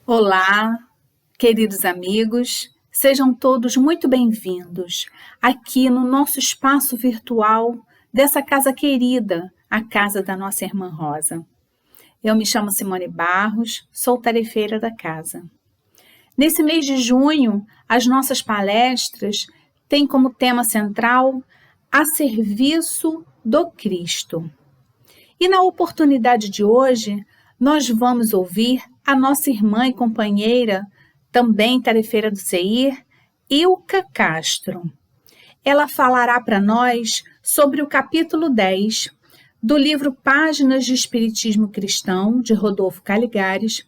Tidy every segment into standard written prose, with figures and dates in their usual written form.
Olá, queridos amigos, sejam todos muito bem-vindos aqui no nosso espaço virtual dessa casa querida, a casa da nossa irmã Rosa. Eu me chamo Simone Barros, sou tarefeira da casa. Nesse mês de junho, as nossas palestras têm como tema central a serviço do Cristo. E na oportunidade de hoje, nós vamos ouvir a nossa irmã e companheira, também tarefeira do CEIR, Ilka Castro. Ela falará para nós sobre o capítulo 10 do livro Páginas de Espiritismo Cristão, de Rodolfo Caligares,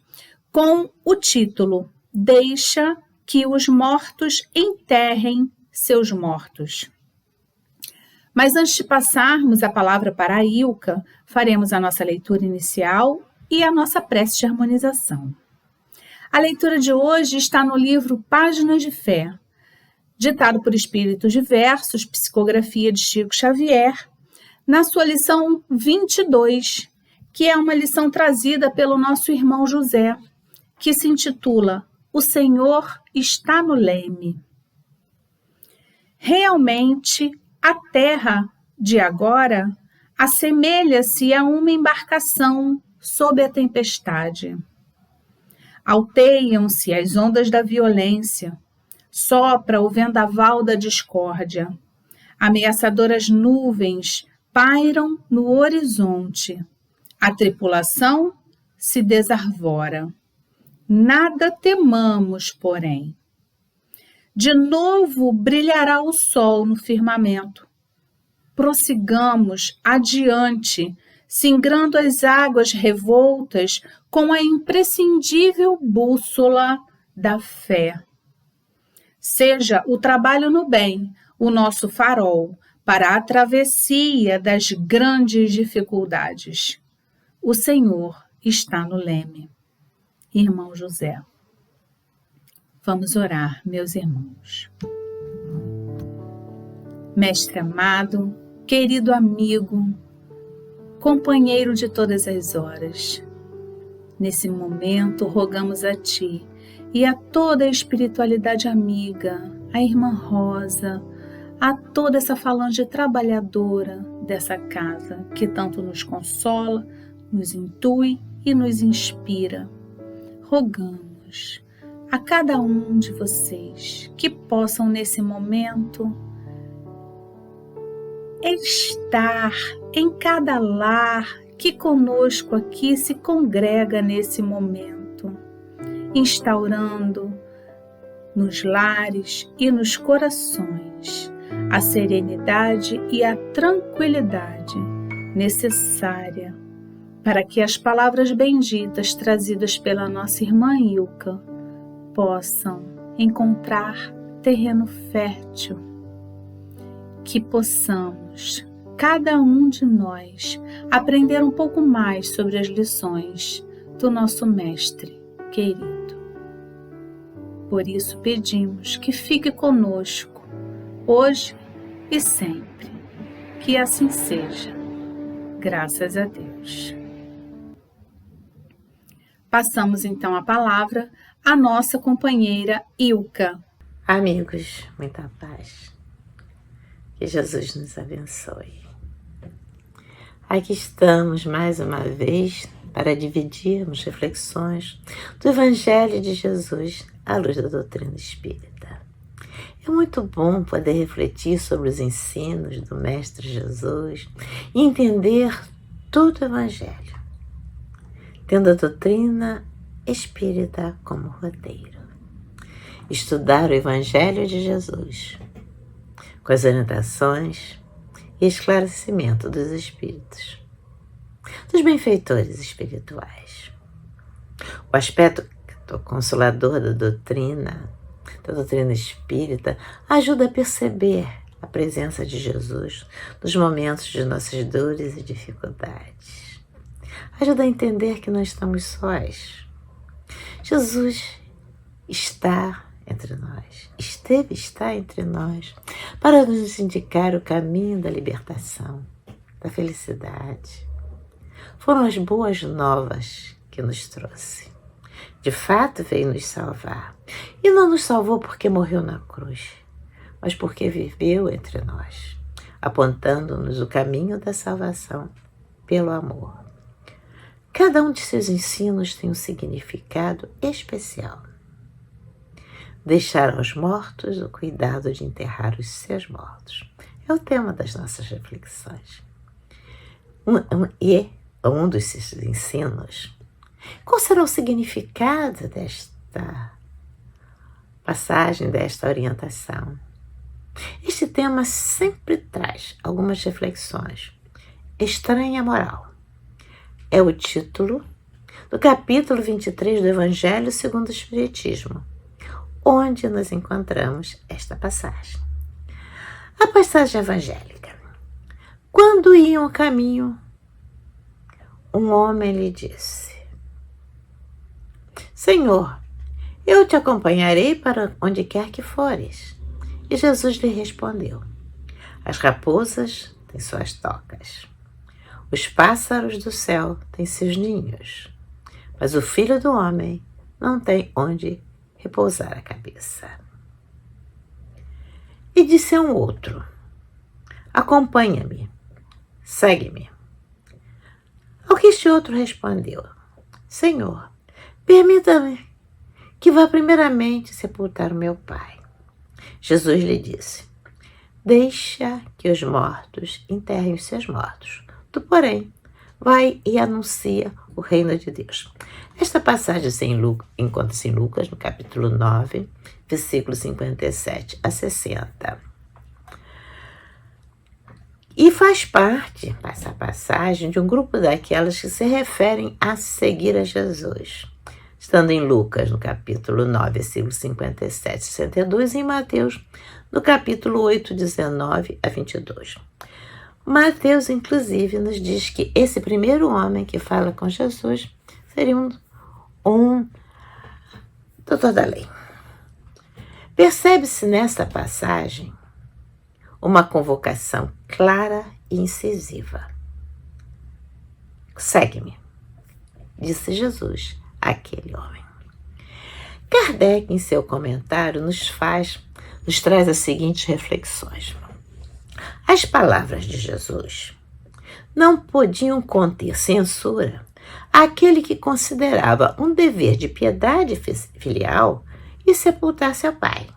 com o título Deixa que os mortos enterrem seus mortos. Mas antes de passarmos a palavra para a Ilka, faremos a nossa leitura inicial e a nossa prece de harmonização. A leitura de hoje está no livro Páginas de Fé, ditado por Espíritos Diversos, psicografia de Chico Xavier, na sua lição 22, que é uma lição trazida pelo nosso irmão José, que se intitula O Senhor está no leme. Realmente, a terra de agora assemelha-se a uma embarcação sob a tempestade. Alteiam-se as ondas da violência, sopra o vendaval da discórdia, ameaçadoras nuvens pairam no horizonte, a tripulação se desarvora. Nada temamos, porém. De novo brilhará o sol no firmamento. Prossigamos adiante, singrando as águas revoltas com a imprescindível bússola da fé. Seja o trabalho no bem o nosso farol para a travessia das grandes dificuldades. O Senhor está no leme. Irmão José. Vamos orar, meus irmãos. Mestre amado, querido amigo, companheiro de todas as horas, nesse momento rogamos a Ti e a toda a espiritualidade amiga, a irmã Rosa, a toda essa falange trabalhadora dessa casa que tanto nos consola, nos intui e nos inspira. Rogamos a cada um de vocês que possam nesse momento estar em cada lar que conosco aqui se congrega nesse momento, instaurando nos lares e nos corações a serenidade e a tranquilidade necessária para que as palavras benditas trazidas pela nossa irmã Ilka possam encontrar terreno fértil, que possamos, cada um de nós, aprender um pouco mais sobre as lições do nosso Mestre querido. Por isso pedimos que fique conosco, hoje e sempre. Que assim seja. Graças a Deus. Passamos então a palavra à nossa companheira Ilka. Amigos, muita paz. Que Jesus nos abençoe. Aqui estamos mais uma vez para dividirmos reflexões do Evangelho de Jesus à luz da doutrina espírita. É muito bom poder refletir sobre os ensinos do Mestre Jesus e entender todo o Evangelho, tendo a doutrina espírita como roteiro. Estudar o Evangelho de Jesus com as orientações e esclarecimento dos espíritos, dos benfeitores espirituais. O aspecto consolador da doutrina espírita ajuda a perceber a presença de Jesus nos momentos de nossas dores e dificuldades. Ajuda a entender que não estamos sós. Jesus está entre nós, está entre nós, para nos indicar o caminho da libertação, da felicidade. Foram as boas novas que nos trouxe. de fato veio nos salvar. E não nos salvou porque morreu na cruz, mas porque viveu entre nós, apontando-nos o caminho da salvação pelo amor. Cada um de seus ensinos tem um significado especial. Deixar aos mortos o cuidado de enterrar os seus mortos. É o tema das nossas reflexões. Um dos seus ensinos. Qual será o significado desta passagem, desta orientação? Este tema sempre traz algumas reflexões. Estranha moral. É o título do capítulo 23 do Evangelho segundo o Espiritismo, onde nos encontramos esta passagem. A passagem evangélica. Quando iam a caminho, um homem lhe disse: Senhor, eu te acompanharei para onde quer que fores. E Jesus lhe respondeu: As raposas têm suas tocas, os pássaros do céu têm seus ninhos, mas o Filho do Homem não tem onde repousar a cabeça. E disse a um outro: Acompanha-me, segue-me. Ao que este outro respondeu: Senhor, permita-me que vá primeiramente sepultar o meu pai. Jesus lhe disse: Deixa que os mortos enterrem os seus mortos. Tu, porém, vai e anuncia o reino de Deus. Esta passagem encontra-se em Lucas, no capítulo 9, versículos 57 a 60. E faz parte, essa passagem, de um grupo daquelas que se referem a seguir a Jesus. Estando em Lucas, no capítulo 9, versículos 57 a 62, e em Mateus, no capítulo 8, 19 a 22. Mateus, inclusive, nos diz que esse primeiro homem que fala com Jesus seria um doutor da lei. Percebe-se nesta passagem uma convocação clara e incisiva. Segue-me, disse Jesus àquele homem. Kardec, em seu comentário, nos traz as seguintes reflexões. As palavras de Jesus não podiam conter censura àquele que considerava um dever de piedade filial e sepultar seu pai.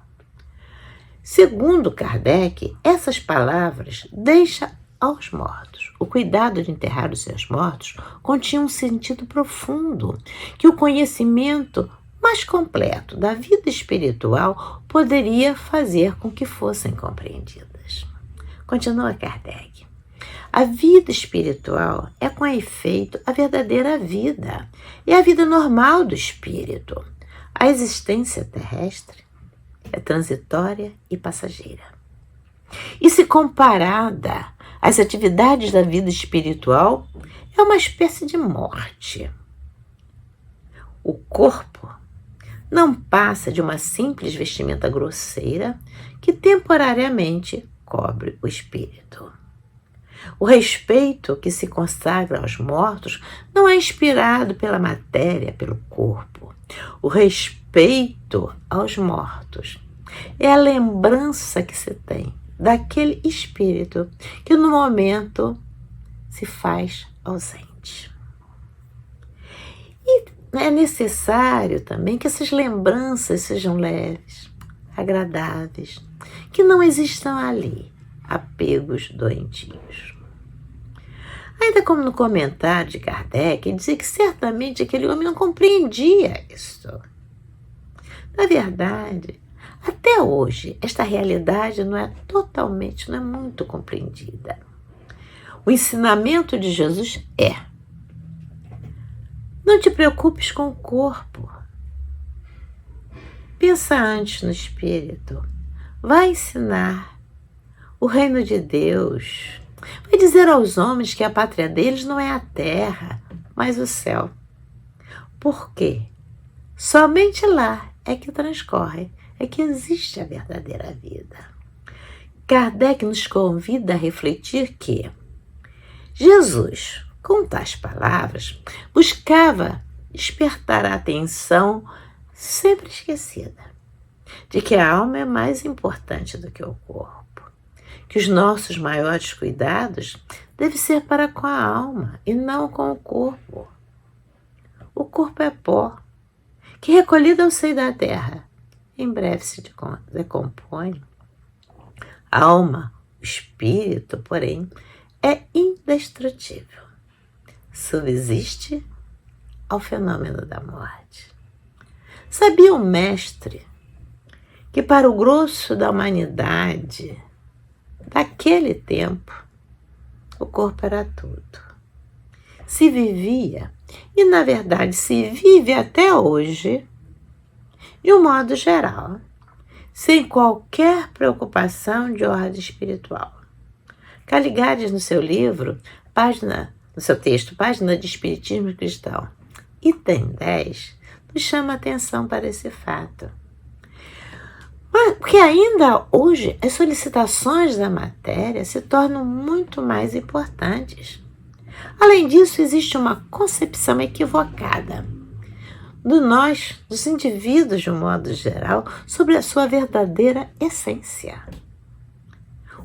Segundo Kardec, essas palavras deixam aos mortos. O cuidado de enterrar os seus mortos continha um sentido profundo que o conhecimento mais completo da vida espiritual poderia fazer com que fossem compreendidas. Continua Kardec. A vida espiritual é, com efeito, a verdadeira vida. É a vida normal do espírito. A existência terrestre é transitória e passageira. E se comparada às atividades da vida espiritual, é uma espécie de morte. O corpo não passa de uma simples vestimenta grosseira que temporariamente cobre o espírito. O respeito que se consagra aos mortos não é inspirado pela matéria, pelo corpo. O respeito aos mortos é a lembrança que se tem daquele espírito que no momento se faz ausente. E é necessário também que essas lembranças sejam leves, agradáveis, que não existam ali apegos doentios. Ainda como no comentário de Kardec, dizia que certamente aquele homem não compreendia isso. Na verdade, até hoje, esta realidade não é muito compreendida. O ensinamento de Jesus é: não te preocupes com o corpo. Pensa antes no espírito. Vai ensinar o reino de Deus. Vai dizer aos homens que a pátria deles não é a terra, mas o céu. Por quê? Somente lá é que transcorre, é que existe a verdadeira vida. Kardec nos convida a refletir que Jesus, com tais palavras, buscava despertar a atenção sempre esquecida de que a alma é mais importante do que o corpo, que os nossos maiores cuidados devem ser para com a alma e não com o corpo. O corpo é pó, que recolhido ao seio da terra, em breve se decompõe. A alma, o espírito, porém, é indestrutível. Subsiste ao fenômeno da morte. Sabia o mestre que para o grosso da humanidade daquele tempo o corpo era tudo. Se vivia, e na verdade se vive até hoje, de um modo geral, sem qualquer preocupação de ordem espiritual. Caligares, no seu livro, no seu texto, Página de Espiritismo Cristão, item 10, nos chama a atenção para esse fato. Porque ainda hoje as solicitações da matéria se tornam muito mais importantes. Além disso, existe uma concepção equivocada dos indivíduos de um modo geral, sobre a sua verdadeira essência.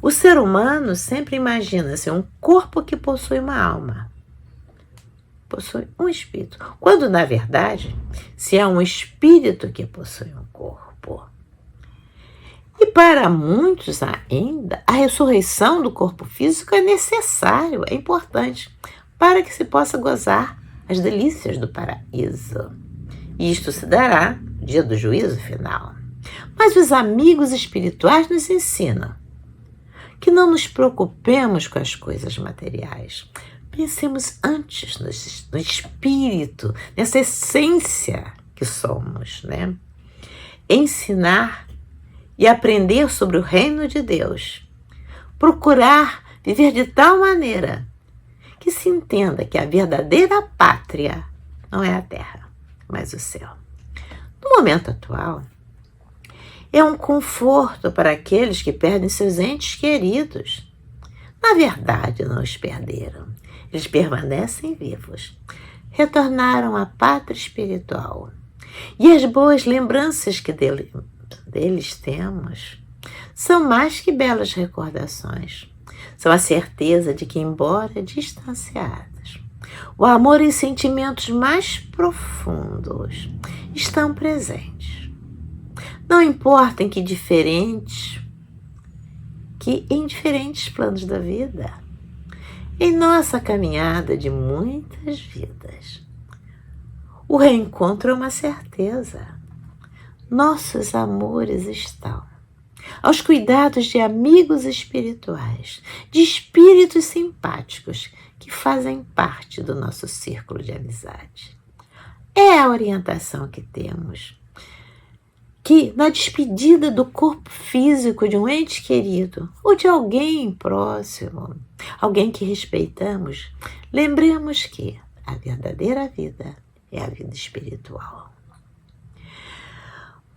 O ser humano sempre imagina-se um corpo que possui uma alma, possui um espírito, quando na verdade se é um espírito que possui um corpo. E para muitos ainda, a ressurreição do corpo físico é necessário, é importante, para que se possa gozar as delícias do paraíso. E isto se dará no dia do juízo final. Mas os amigos espirituais nos ensinam que não nos preocupemos com as coisas materiais. Pensemos antes no espírito, nessa essência que somos, né? Ensinar e aprender sobre o reino de Deus. Procurar viver de tal maneira que se entenda que a verdadeira pátria não é a terra, mas o céu. No momento atual, é um conforto para aqueles que perdem seus entes queridos. Na verdade, não os perderam. Eles permanecem vivos. Retornaram à pátria espiritual. E as boas lembranças que deles temos são mais que belas recordações. São a certeza de que, embora distanciados, o amor e sentimentos mais profundos estão presentes. Não importa em diferentes planos da vida. Em nossa caminhada de muitas vidas, o reencontro é uma certeza. Nossos amores estão aos cuidados de amigos espirituais, de espíritos simpáticos que fazem parte do nosso círculo de amizade. É a orientação que temos, que na despedida do corpo físico de um ente querido ou de alguém próximo, alguém que respeitamos, lembremos que a verdadeira vida é a vida espiritual.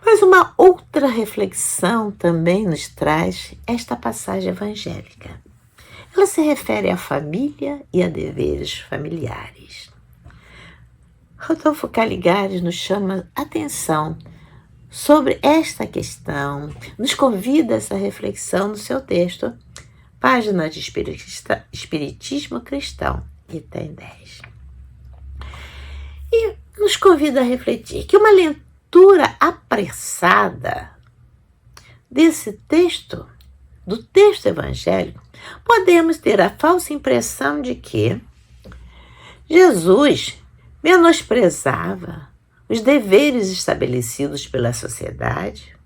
Mas uma outra reflexão também nos traz esta passagem evangélica. Ela se refere à família e a deveres familiares. Rodolfo Caligares nos chama a atenção sobre esta questão, nos convida a essa reflexão no seu texto, Página de Espiritismo Cristão, item 10. E nos convida a refletir que uma leitura apressada desse texto, do texto evangélico, podemos ter a falsa impressão de que Jesus menosprezava os deveres estabelecidos pela sociedade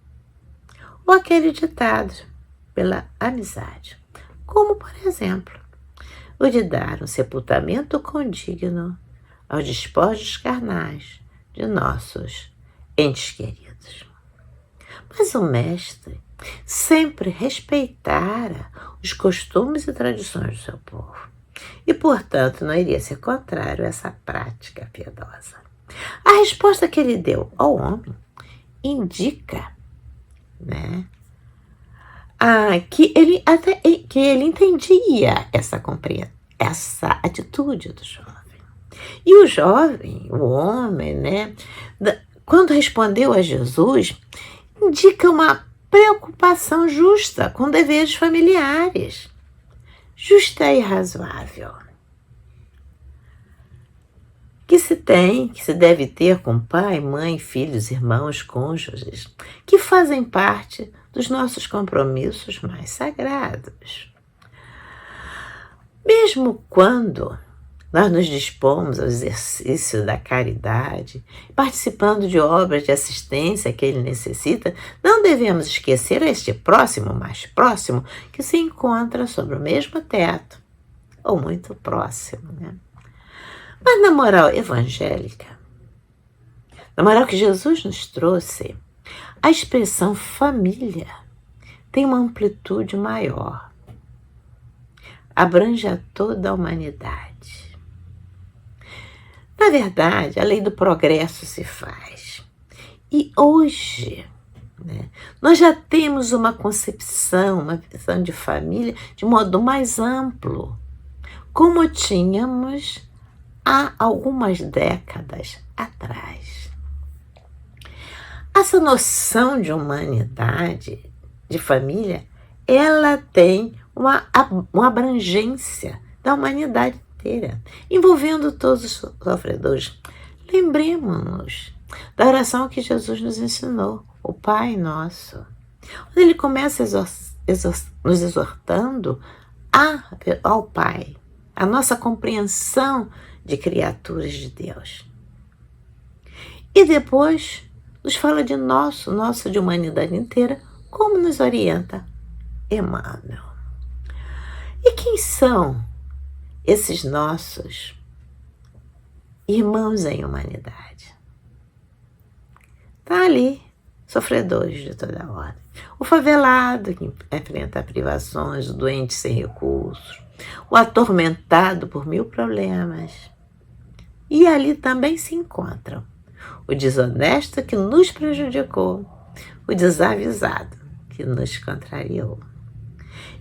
ou aquele ditado pela amizade, como, por exemplo, o de dar um sepultamento condigno aos despojos carnais de nossos entes queridos. Mas o mestre sempre respeitara os costumes e tradições do seu povo e, portanto, não iria ser contrário a essa prática piedosa. A resposta que ele deu ao homem indica, né, que ele entendia essa atitude do jovem. E o jovem, o homem, né, quando respondeu a Jesus, indica uma preocupação justa com deveres familiares. Justa e razoável. Que se deve ter com pai, mãe, filhos, irmãos, cônjuges, que fazem parte dos nossos compromissos mais sagrados. Mesmo quando nós nos dispomos ao exercício da caridade, participando de obras de assistência que ele necessita, não devemos esquecer este próximo, mais próximo, que se encontra sobre o mesmo teto, ou muito próximo, né? Mas na moral evangélica, na moral que Jesus nos trouxe, a expressão família tem uma amplitude maior, abrange a toda a humanidade. Na verdade, a lei do progresso se faz. E hoje, né, nós já temos uma concepção, uma visão de família de modo mais amplo, como tínhamos há algumas décadas atrás. Essa noção de humanidade, de família, ela tem uma abrangência da humanidade inteira, envolvendo todos os sofredores. Lembremos-nos da oração que Jesus nos ensinou, o Pai Nosso, onde ele começa nos exortando ao Pai, a nossa compreensão de criaturas de Deus. E depois nos fala de nossa de humanidade inteira, como nos orienta Emmanuel. E quem são esses nossos irmãos em humanidade? Está ali, sofredores de toda ordem. O favelado que enfrenta privações, o doente sem recursos, o atormentado por 1000 problemas. E ali também se encontram o desonesto que nos prejudicou, o desavisado que nos contrariou.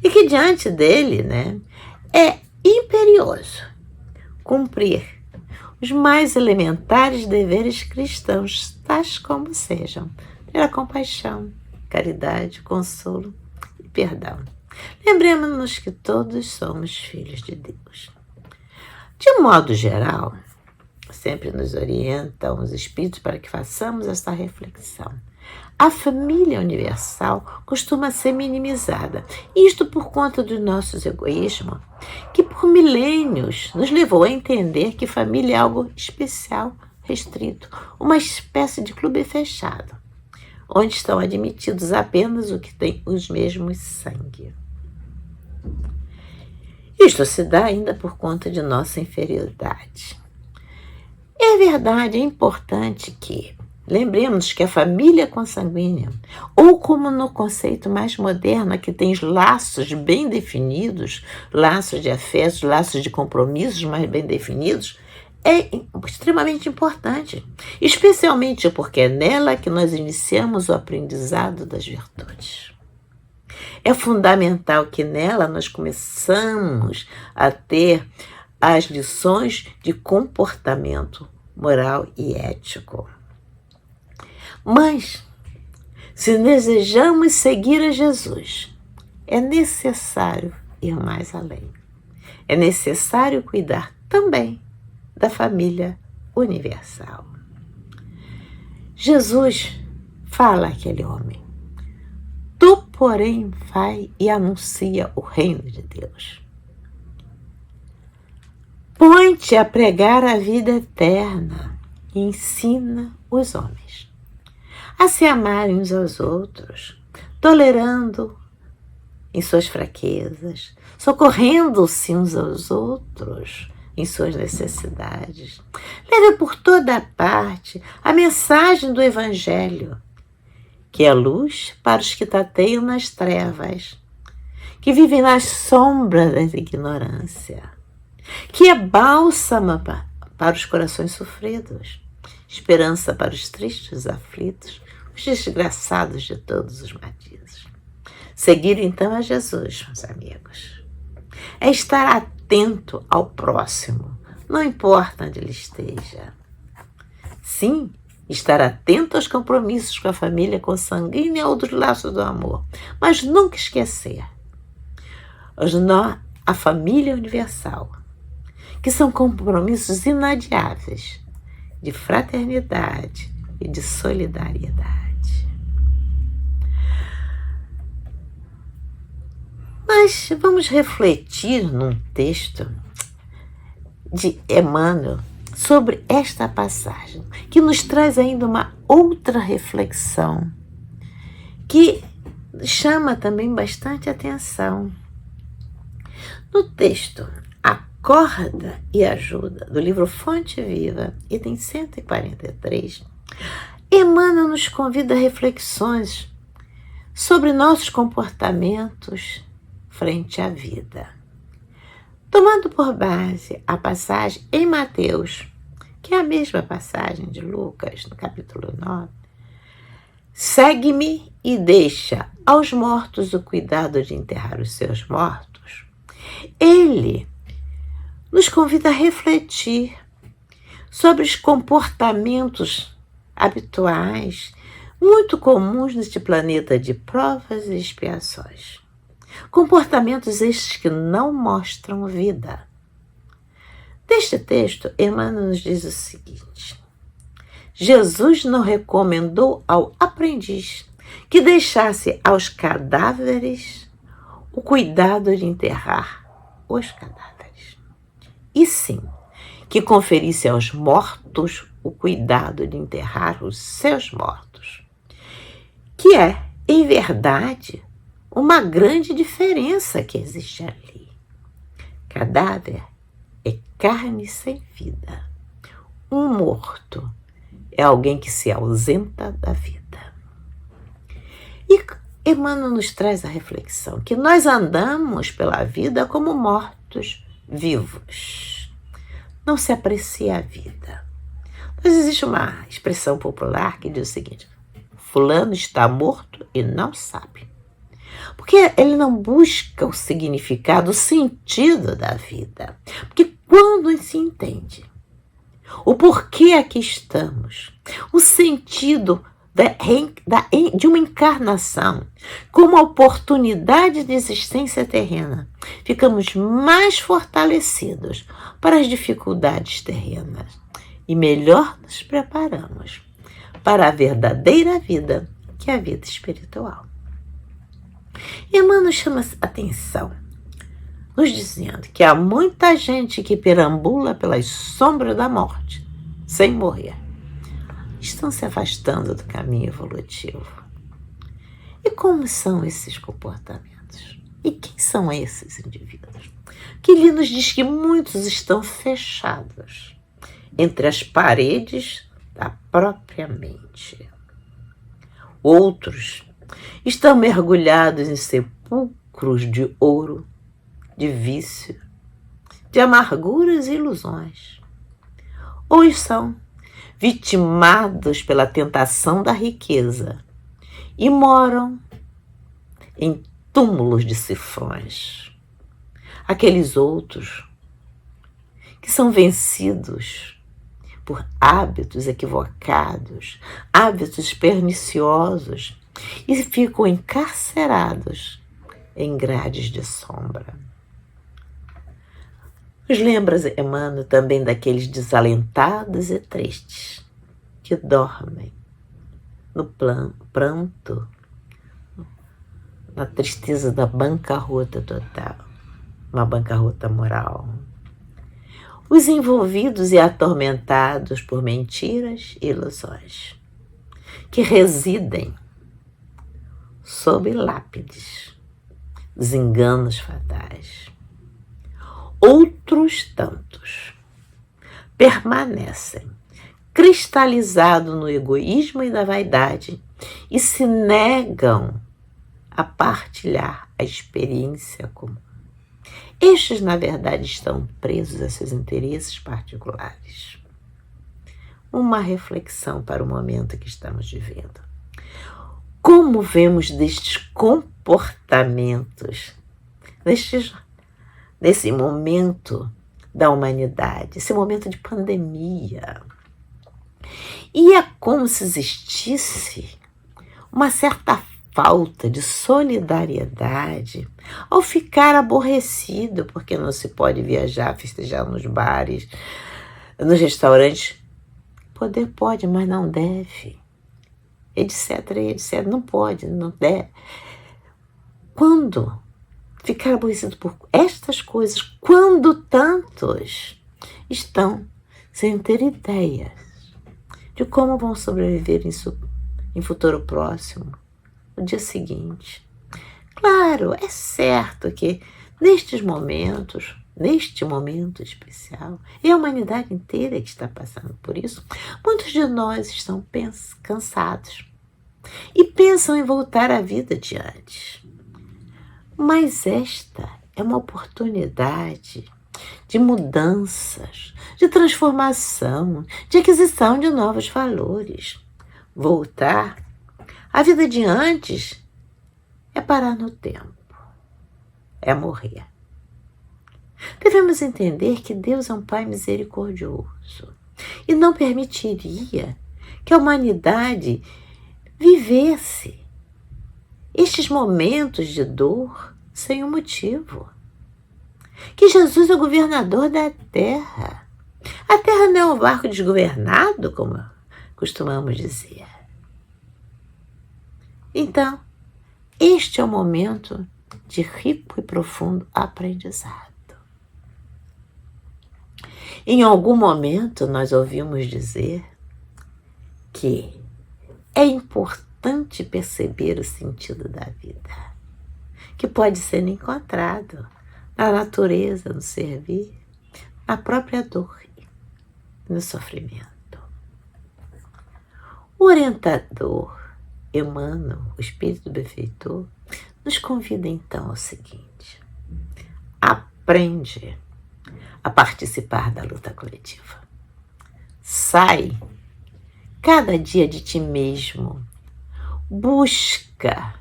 E que diante dele, né, é imperioso cumprir os mais elementares deveres cristãos, tais como sejam, pela compaixão, caridade, consolo e perdão. Lembremos-nos que todos somos filhos de Deus. De um modo geral, sempre nos orientam os espíritos para que façamos essa reflexão. A família universal costuma ser minimizada, isto por conta do nosso egoísmo, que por milênios nos levou a entender que família é algo especial, restrito, uma espécie de clube fechado, onde estão admitidos apenas os que têm os mesmos sangue. Isto se dá ainda por conta de nossa inferioridade. É verdade, é importante que lembremos que a família consanguínea, ou como no conceito mais moderno, que tem laços bem definidos, laços de afetos, laços de compromissos mais bem definidos, é extremamente importante, especialmente porque é nela que nós iniciamos o aprendizado das virtudes. É fundamental que nela nós começamos a ter as lições de comportamento moral e ético. Mas, se desejamos seguir a Jesus, é necessário ir mais além. É necessário cuidar também da família universal. Jesus fala àquele homem: tu, porém, vai e anuncia o reino de Deus. Põe-te a pregar a vida eterna e ensina os homens a se amarem uns aos outros, tolerando em suas fraquezas, socorrendo-se uns aos outros em suas necessidades. Leve por toda parte a mensagem do Evangelho, que é luz para os que tateiam nas trevas, que vivem nas sombras da ignorância, que é bálsamo para os corações sofridos, esperança para os tristes aflitos, os desgraçados de todos os matizes. Seguir então a Jesus, meus amigos, é estar atento ao próximo, não importa onde ele esteja. Sim, estar atento aos compromissos com a família consanguínea ou dos laços do amor, mas nunca esquecer a família universal, que são compromissos inadiáveis de fraternidade e de solidariedade. Mas vamos refletir num texto de Emmanuel sobre esta passagem, que nos traz ainda uma outra reflexão, que chama também bastante atenção. No texto Acorda e Ajuda, do livro Fonte Viva, item 143, Emmanuel nos convida a reflexões sobre nossos comportamentos frente à vida. Tomando por base a passagem em Mateus, que é a mesma passagem de Lucas, no capítulo 9, segue-me e deixa aos mortos o cuidado de enterrar os seus mortos. Ele nos convida a refletir sobre os comportamentos habituais, muito comuns neste planeta de provas e expiações. Comportamentos estes que não mostram vida. Neste texto, Emmanuel nos diz o seguinte: Jesus não recomendou ao aprendiz que deixasse aos cadáveres o cuidado de enterrar os cadáveres, e sim que conferisse aos mortos o cuidado de enterrar os seus mortos, que é, em verdade, uma grande diferença que existe ali. Cadáver é carne sem vida. Um morto é alguém que se ausenta da vida. E Emmanuel nos traz a reflexão que nós andamos pela vida como mortos vivos. Não se aprecia a vida. Mas existe uma expressão popular que diz o seguinte: fulano está morto e não sabe. Porque ele não busca o significado, o sentido da vida. Porque quando se entende o porquê aqui estamos, o sentido de uma encarnação como uma oportunidade de existência terrena, ficamos mais fortalecidos para as dificuldades terrenas e melhor nos preparamos para a verdadeira vida, que é a vida espiritual. Emmanuel chama atenção, nos dizendo que há muita gente que perambula pelas sombras da morte, sem morrer. Estão se afastando do caminho evolutivo. E como são esses comportamentos? E quem são esses indivíduos? Que ele nos diz que muitos estão fechados entre as paredes da própria mente. Outros estão mergulhados em sepulcros de ouro, de vício, de amarguras e ilusões. Ou são vitimados pela tentação da riqueza e moram em túmulos de cifrões. Aqueles outros que são vencidos por hábitos equivocados, hábitos perniciosos, e ficam encarcerados em grades de sombra. Nos lembra Emmanuel também daqueles desalentados e tristes que dormem no pranto, na tristeza da bancarrota total, uma bancarrota moral. Os envolvidos e atormentados por mentiras e ilusões, que residem sob lápides, desenganos fatais. Outros tantos permanecem cristalizados no egoísmo e na vaidade e se negam a partilhar a experiência comum. Estes, na verdade, estão presos a seus interesses particulares. Uma reflexão para o momento que estamos vivendo. Como vemos destes comportamentos, nesse momento da humanidade, esse momento de pandemia. E é como se existisse uma certa falta de solidariedade ao ficar aborrecido porque não se pode viajar, festejar nos bares, nos restaurantes. Poder pode, mas não deve, etc, etc. Não pode, não deve. Quando ficar aborrecido por estas coisas, quando tantos estão sem ter ideias de como vão sobreviver em futuro próximo, no dia seguinte. Claro, é certo que neste momento especial, é a humanidade inteira que está passando por isso, muitos de nós estão cansados e pensam em voltar à vida de antes. Mas esta é uma oportunidade de mudanças, de transformação, de aquisição de novos valores. Voltar à vida de antes é parar no tempo, é morrer. Devemos entender que Deus é um Pai misericordioso e não permitiria que a humanidade vivesse estes momentos de dor sem um motivo. Que Jesus é o governador da terra. A terra não é um barco desgovernado, como costumamos dizer. Então, este é o momento de rico e profundo aprendizado. Em algum momento nós ouvimos dizer que é importante perceber o sentido da vida, que pode ser encontrado na natureza, no servir, na própria dor, no sofrimento. O orientador, Emmanuel, o Espírito Benfeitor, nos convida então ao seguinte: aprende a participar da luta coletiva. Sai cada dia de ti mesmo. Busca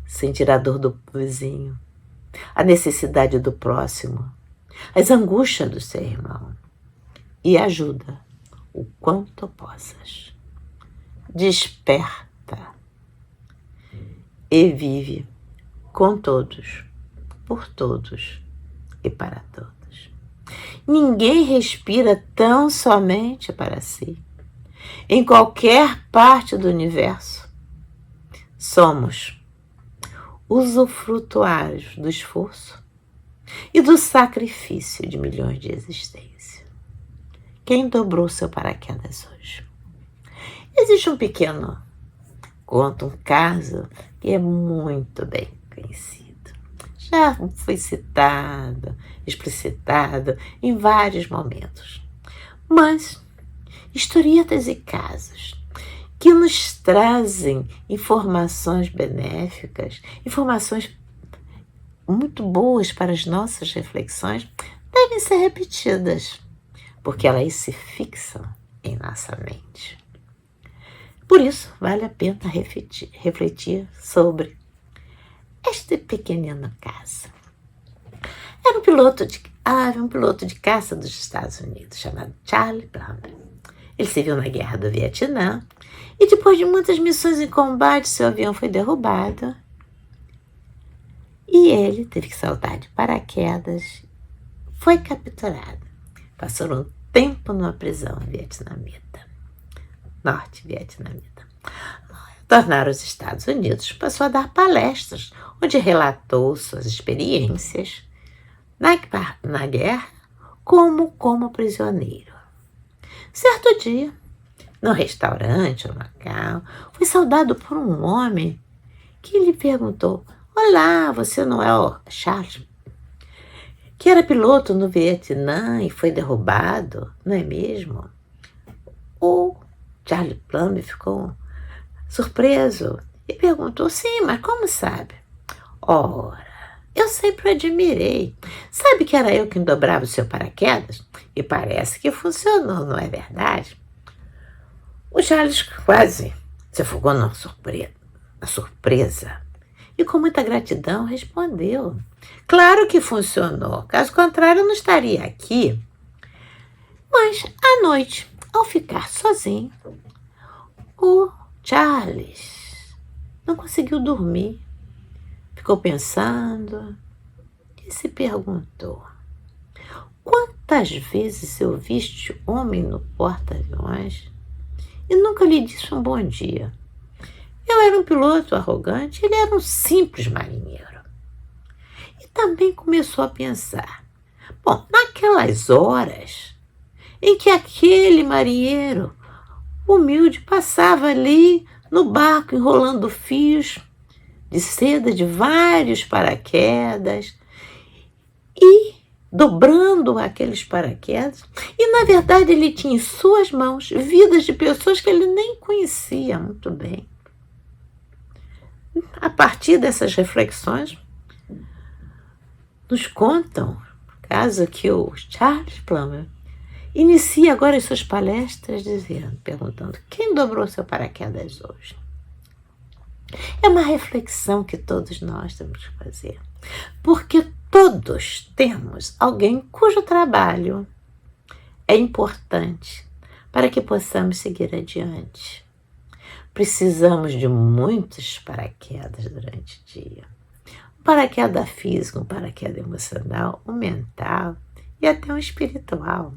sentir a dor do vizinho, a necessidade do próximo, as angústias do seu irmão e ajuda o quanto possas. Desperta e vive com todos, por todos e para todos. Ninguém respira tão somente para si. Em qualquer parte do universo, somos usufrutuários do esforço e do sacrifício de milhões de existências. Quem dobrou seu paraquedas hoje? Existe um pequeno conto, um caso que é muito bem conhecido. Já foi citado, explicitado em vários momentos. Mas historietas e casos que nos trazem informações benéficas, informações muito boas para as nossas reflexões, devem ser repetidas, porque elas se fixam em nossa mente. Por isso, vale a pena refletir sobre este pequenino caso. Era um piloto de caça dos Estados Unidos, chamado Charlie Plummer. Ele serviu na Guerra do Vietnã e depois de muitas missões em combate, seu avião foi derrubado e ele teve que saltar de paraquedas, foi capturado. Passou um tempo numa prisão norte-vietnamita. Tornaram os Estados Unidos, passou a dar palestras, onde relatou suas experiências na guerra como prisioneiro. Certo dia, no restaurante, no Macau, foi saudado por um homem que lhe perguntou: "Olá, você não é o Charles, que era piloto no Vietnã e foi derrubado, não é mesmo?" O Charlie Plummer ficou surpreso e perguntou: "Sim, mas como sabe?" "Ora, eu sempre o admirei. Sabe que era eu quem dobrava o seu paraquedas? E parece que funcionou, não é verdade?" O Charles quase se afogou na surpresa e com muita gratidão respondeu. Claro que funcionou, caso contrário eu não estaria aqui. Mas, à noite, ao ficar sozinho, o Charles não conseguiu dormir. Ficou pensando e se perguntou: quantas vezes eu vi este homem no porta-aviões e nunca lhe disse um bom dia? Eu era um piloto arrogante, ele era um simples marinheiro. E também começou a pensar: bom, naquelas horas em que aquele marinheiro humilde passava ali no barco enrolando fios de seda de vários paraquedas e dobrando aqueles paraquedas, e na verdade ele tinha em suas mãos vidas de pessoas que ele nem conhecia muito bem. A partir dessas reflexões, nos contam o caso que o Charles Plummer inicia agora as suas palestras perguntando: quem dobrou seu paraquedas hoje? É uma reflexão que todos nós temos que fazer, porque todos temos alguém cujo trabalho é importante para que possamos seguir adiante. Precisamos de muitos paraquedas durante o dia. Um paraquedas físico, um paraquedas emocional, um mental e até um espiritual.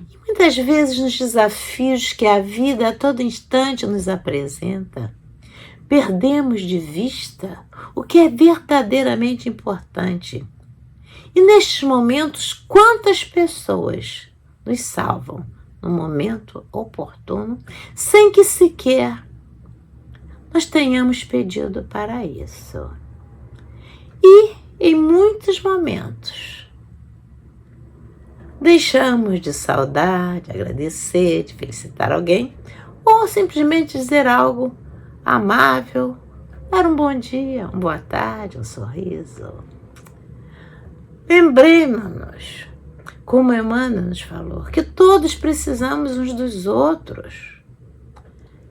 E muitas vezes nos desafios que a vida a todo instante nos apresenta, perdemos de vista o que é verdadeiramente importante. E nestes momentos, quantas pessoas nos salvam no momento oportuno, sem que sequer nós tenhamos pedido para isso. E em muitos momentos, deixamos de saudar, de agradecer, de felicitar alguém, ou simplesmente dizer algo amável, dar um bom dia, uma boa tarde, um sorriso. Lembremos-nos, como Emmanuel nos falou, que todos precisamos uns dos outros.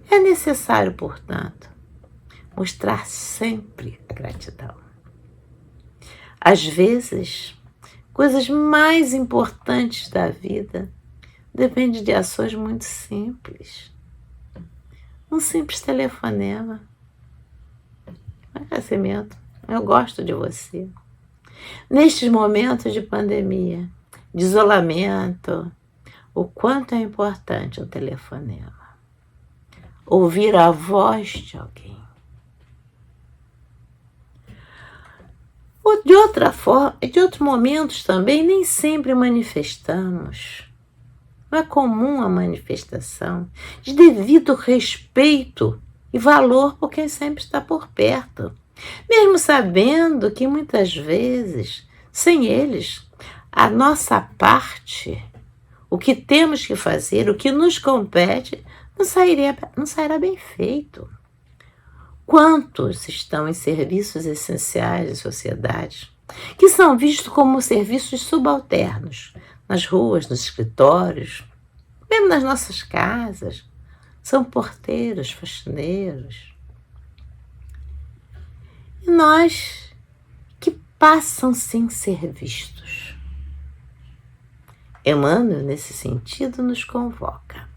É necessário, portanto, mostrar sempre a gratidão. Às vezes, coisas mais importantes da vida dependem de ações muito simples. Um simples telefonema. Agradecimento. Eu gosto de você. Nestes momentos de pandemia, de isolamento, o quanto é importante um telefonema. Ouvir a voz de alguém. Ou de outra forma, de outros momentos também, nem sempre manifestamos. Não é comum a manifestação de devido respeito e valor por quem sempre está por perto, mesmo sabendo que muitas vezes, sem eles, a nossa parte, o que temos que fazer, o que nos compete, não sairá bem feito. Quantos estão em serviços essenciais de sociedades que são vistos como serviços subalternos, nas ruas, nos escritórios, mesmo nas nossas casas, são porteiros, faxineiros. E nós que passam sem ser vistos. Emmanuel, nesse sentido, nos convoca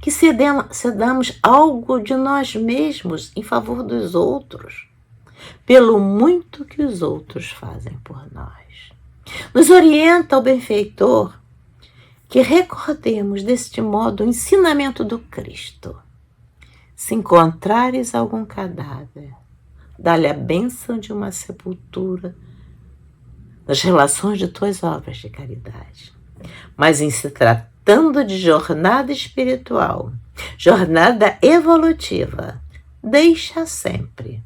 que cedamos algo de nós mesmos em favor dos outros, pelo muito que os outros fazem por nós. Nos orienta o benfeitor que recordemos deste modo o ensinamento do Cristo. Se encontrares algum cadáver, dá-lhe a bênção de uma sepultura nas relações de tuas obras de caridade. Mas em se tratando de jornada espiritual, jornada evolutiva, deixa sempre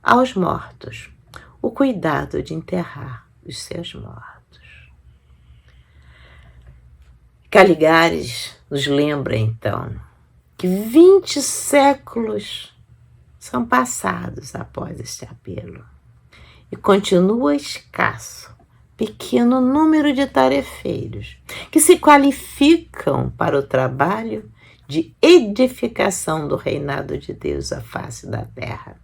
aos mortos o cuidado de enterrar os seus mortos. Caligares nos lembra, então, que 20 séculos são passados após este apelo e continua escasso, pequeno número de tarefeiros que se qualificam para o trabalho de edificação do reinado de Deus à face da terra.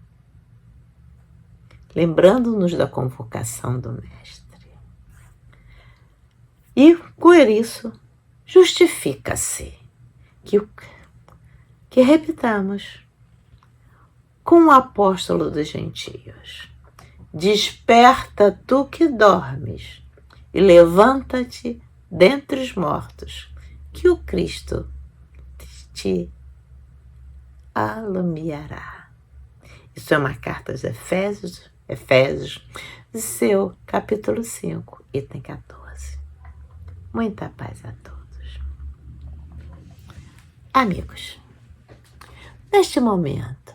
lembrando-nos da convocação do Mestre. E, por isso, justifica-se que repitamos com o apóstolo dos gentios: desperta tu que dormes e levanta-te dentre os mortos, que o Cristo te alumiará. Isso é uma carta aos Efésios, seu capítulo 5, item 14. Muita paz a todos. Amigos, neste momento,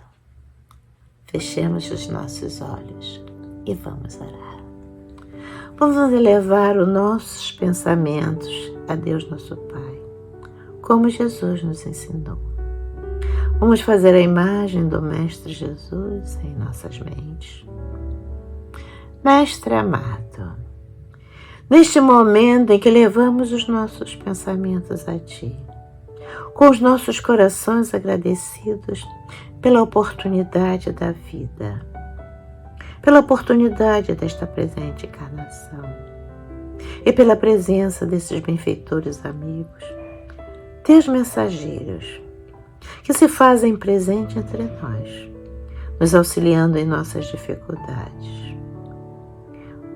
fechemos os nossos olhos e vamos orar. Vamos elevar os nossos pensamentos a Deus nosso Pai, como Jesus nos ensinou. Vamos fazer a imagem do Mestre Jesus em nossas mentes. Mestre amado, neste momento em que levamos os nossos pensamentos a Ti, com os nossos corações agradecidos pela oportunidade da vida, pela oportunidade desta presente encarnação e pela presença desses benfeitores amigos, teus mensageiros, que se fazem presente entre nós, nos auxiliando em nossas dificuldades.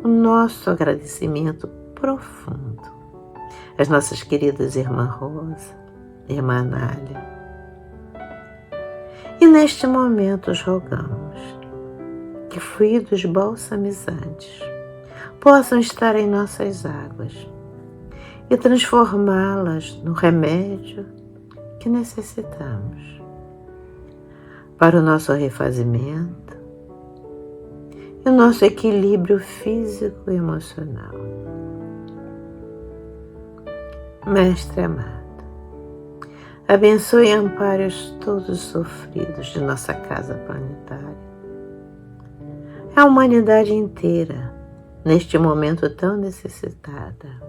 O nosso agradecimento profundo às nossas queridas Irmã Rosa, Irmã Anália. E neste momento os rogamos que fluidos balsamizantes possam estar em nossas águas e transformá-las no remédio que necessitamos para o nosso refazimento e o nosso equilíbrio físico e emocional. Mestre amado, abençoe e ampare todos os sofridos de nossa casa planetária, a humanidade inteira, neste momento tão necessitada.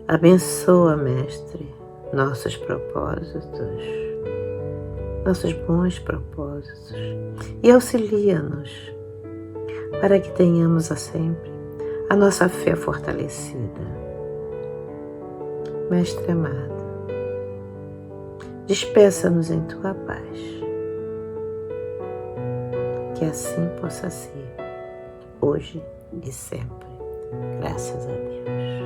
Abençoa, Mestre, nossos propósitos, nossos bons propósitos, e auxilia-nos para que tenhamos sempre a nossa fé fortalecida. Mestre amado, despeça-nos em Tua paz, que assim possa ser, hoje e sempre. Graças a Deus.